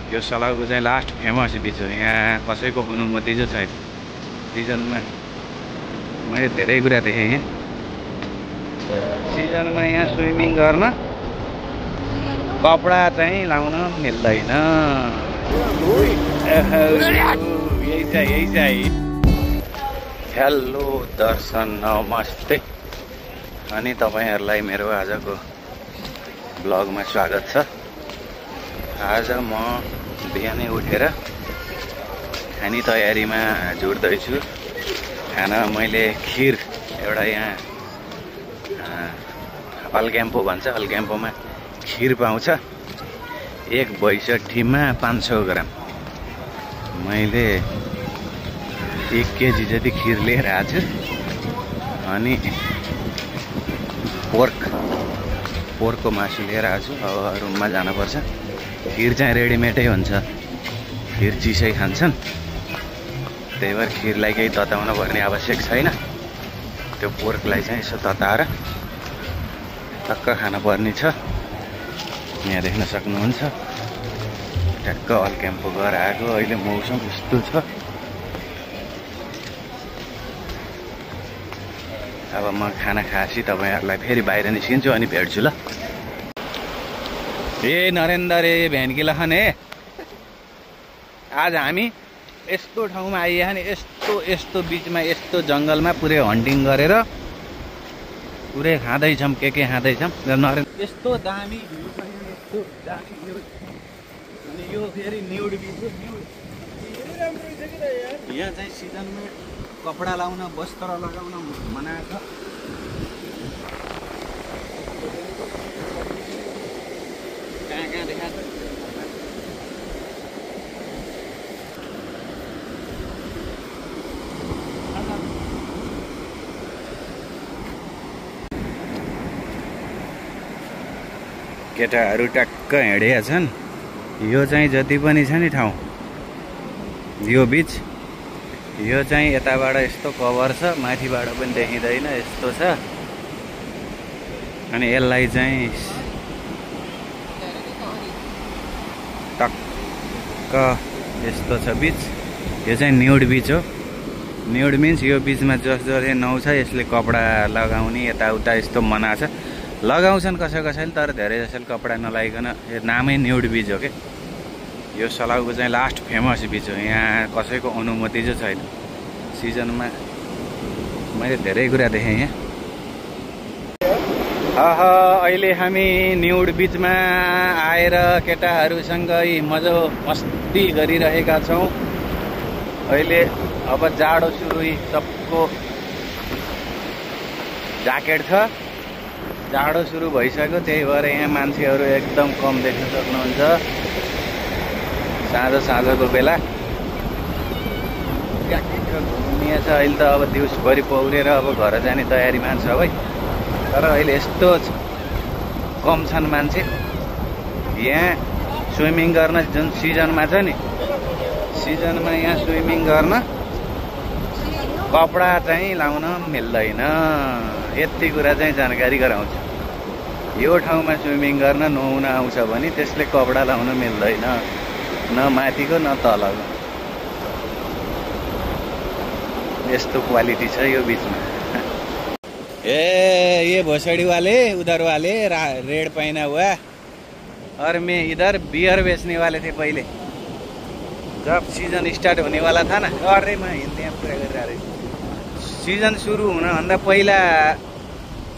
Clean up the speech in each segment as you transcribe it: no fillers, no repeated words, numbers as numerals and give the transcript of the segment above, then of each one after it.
यो सलाउको चाहिँ last famous बिच हो। यहाँ कसैको अनुमति चाहिँ छैन। सिजनमा मैले धेरै कुरा देखेँ। यहाँ सिजनमा यहाँ स्विमिङ गर्न कपडा चाहिँ लाउन मिल्दैन। यही चाहिँ हेलो दर्शन नमस्ते अनि तपाईहरुलाई मेरो आजको ब्लगमा स्वागत छ। आज म बिहानै उठेर खानी तयारीमा जुट्दैछु। खाना मैले खिर एउटा यहाँ अलग्याम्पो भन्छ, अलग्याम्पोमा खिर पाउँछ। 1.62 मा 500 ग्राम। मैले 1 केजी जति खिर लिएर आएको छु। अनि पोर्कको मासु लिएर आएको छु। अब रुममा जानुपर्छ। खिर चाहिँ रेडिमेडै हुन्छ, खिर चिसै खान्छन्, त्यही भएर खिरलाई केही तताउन पर्ने आवश्यक छैन। त्यो पोर्कलाई चाहिँ यसो तताएर टक्क खान पर्ने छ। यहाँ देख्न सक्नुहुन्छ टक्क अलग्याम्पो गएर आएको। अहिले मौसम यस्तो छ। अब म खाना खाएपछि तपाईहरुलाई फेरि बाहिर निस्किन्छु अनि भेट्छु ल। ए नरेन्द्र ए भेन्की लखन हे, आज हामी यस्तो ठाउँमा आइए नि, यस्तो बिचमा यस्तो जंगलमा पुरै हन्टिङ गरेर पुरै खाँदैछौँ। के खाँदैछौँ नरेन्द्र। यस्तो दामी भ्यू पनि, यस्तो दामी भ्यू। अनि यो फेरि न्युड बिच हो। यहाँ चाहिँ सिजनमा कपडा लाउन, वस्त्र लगाउन मना छ। कहाँ देखाएको छ? केटाहरू टक्क हिँडेका छन्। यो चाहिँ जति पनि छ नि ठाउँ, यो बीच, यो चाहिँ यताबाट यस्तो कभर छ, माथिबाट पनि देखिँदैन, यस्तो छ। अनि यसलाई चाहिँ टक्क यस्तो छ बीच। यो चाहिँ न्युड बीच हो। न्युड मिन्स यो बीचमा जसले नुहाउँछ यसले कपडा लगाउने यताउता यस्तो मना छ। लगाउँछन् कसैले, तर धेरै जसले कपडा नलाइकन। यो नामै न्युड बीच हो के। यो सलाउको चाहिँ लास्ट फेमस बीच हो। यहाँ कसैको अनुमति चाहिँ छैन। सिजनमा मैले धेरै कुरा देखेँ। यहाँ अहिले हामी न्युड बीचमा आएर केटाहरूसँगै मस्ती गरिरहेका छौँ। अहिले अब जाडो सुरु, सबको ज्याकेट छ। जाडो सुरु भइसक्यो, त्यही भएर यहाँ मान्छेहरू एकदम कम देख्न सक्नुहुन्छ। साँझको बेला घुम्ने छ। अहिले त अब दिउँसभरि पौडेर अब घर जाने तयारीमा छ भाइ। तर अहिले यस्तो कम छन् मान्छे यहाँ स्विमिङ गर्न। जुन सिजनमा छ नि, सिजनमा यहाँ स्विमिङ गर्न कपडा चाहिँ लाउन मिल्दैन। यति कुरा चाहिँ जानकारी गराउँछु। यो ठाउँमा स्विमिङ गर्न नुहाउन आउँछ भने त्यसले कपडा लाउन मिल्दैन, न माथिको न तलको। यस्तो क्वालिटी छ यो बीचमा। ये भोसड़ी वाले, उधर वाले रेड पहना हुआ, और मैं इधर बियर बेचने वाले थे पहले, जब सीजन स्टार्ट होने वाला था ना। अरे मैं हिंदी में पूरा कर रहा रही। सीजन सुरु हुनभन्दा पहिला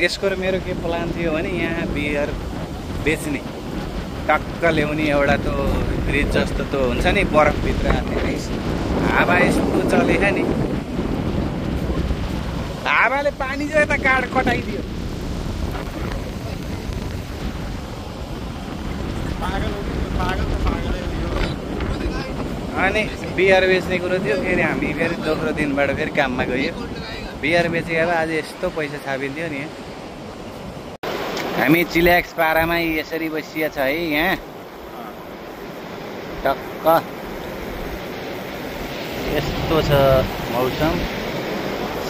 यसको र मेरो के प्लान थियो भने यहाँ बियर बेच्ने, टक्क ल्याउने एउटा त्यो फ्रिज जस्तो त्यो हुन्छ नि, बरफभित्र हावा यस्तो चलेको नि, हावाले पानी चाहिँ यता कटाइदियो। अनि बियर बेच्ने कुरो थियो। फेरि हामी फेरि दोस्रो दिनबाट फेरि काममा गयो। बियर बेचेर आज यस्तो पैसा छापिन्थ्यो नि। हामी चिल्याक्स पारामा यसरी बसिया छ है। यहाँ टक्क यस्तो छ मौसम।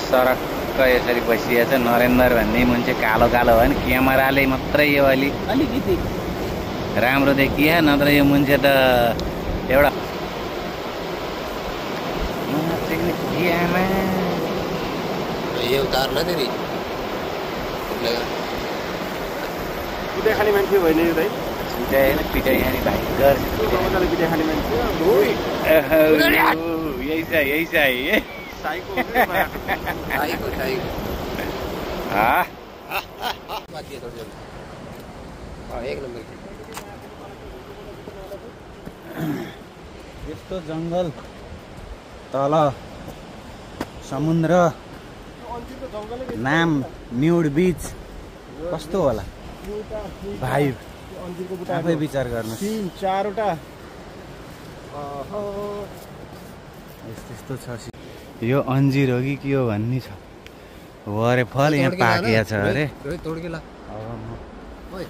सरक्क यसरी बसिया छ। नरेन्द्र भन्ने मान्छे कालो कालो भयो नि, क्यामेराले मात्रै यो अलिकति राम्रो देखिए, नत्र यो मान्छे त एउटा ये उतार ना तेरी लगा पिटाइ खाने मान्छे होइन यो दाइ पिटाइ खाने भाइ गर मजाले पिटाइ खाने मान्छे यही छ है साइको बाकी है थोड़ी हाँ एक नंबर यस्तो जङ्गल तल समुद्र नाम न्युड बिच कस्तो होला भाइ आफै विचार गर्नु 3-4वटा यस्तो छ यो अन्जिर हो कि के हो भन्ने छ हो अरे फल यहाँ पाकेको छ अरे तोड के ला अब म ओए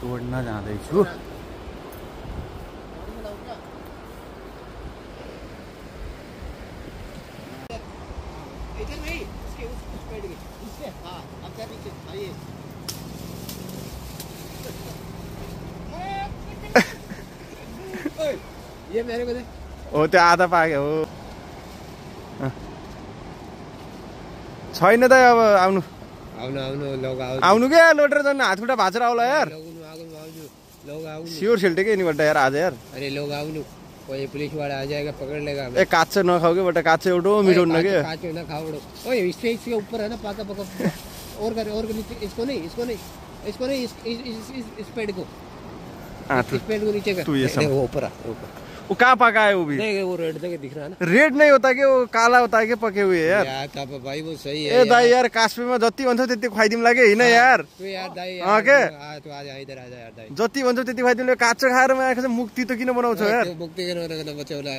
तोड्न जाँदैछु ये मेरे को दे हो त्यो आधा पाक्यो हो छैन त अब आउनु आउनु क्या लोटेर जानु हात खुट्टा भाँचेर आउला यार स्योर खेल्टे क्या यिनीबाट यार आज यार अरे लोग आउनु कोई पुलिस वाला आ जाएगा पकड़ लेगा ए काच्चो नखाऊ क्या बटा काच्चो एउटो मिठो हुन्न के काचो ना खाओ ओए इसके ऊपर है ना पाका पका और नीचे इसको नहीं इस पेड़ को इस पेड़ को नीचे कर तू ये सब वो ऊपर वो कहाँ पका है वो भी देख वो रेड देख दिख रहा है ना रेड नहीं होता कि वो काला होता है कि पके हुए यार यार भाई वो सही है ए दाई यार काश्मीरमा जति भन्छौ त्यति खुवाइदिम लाग्यो हैन यार तू यार दाई अँ के तू आ जा इधर आ जा यार दाई जति भन्छौ त्यति खुवाइदिम काच्चो खाएर म आएको मुक्ति त किन बनाउँछौ यार मुक्ति के बचाउला